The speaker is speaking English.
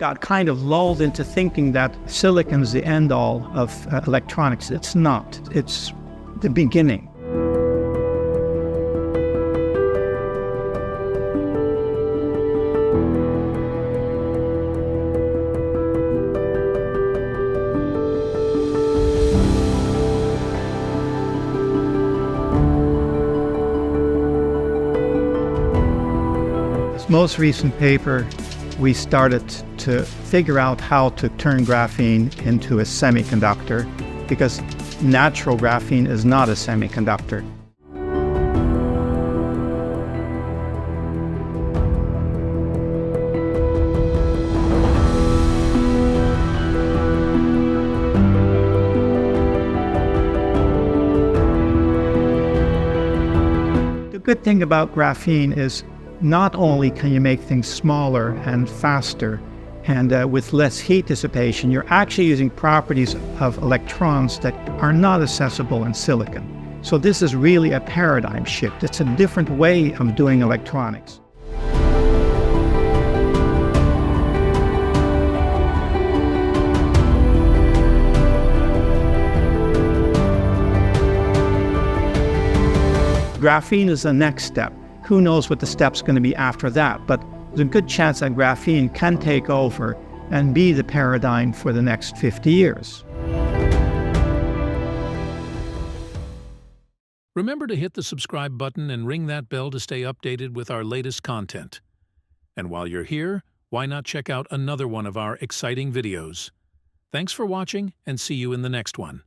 got kind of lulled into thinking that silicon is the end-all of electronics. It's not. It's the beginning. Most recent paper, we started to figure out how to turn graphene into a semiconductor, because natural graphene is not a semiconductor. The good thing about graphene is not only can you make things smaller and faster and with less heat dissipation, you're actually using properties of electrons that are not accessible in silicon. So this is really a paradigm shift. It's a different way of doing electronics. Graphene is the next step. Who knows what the step's going to be after that, but there's a good chance that graphene can take over and be the paradigm for the next 50 years. Remember to hit the subscribe button and ring that bell to stay updated with our latest content. And while you're here, why not check out another one of our exciting videos? Thanks for watching, and see you in the next one.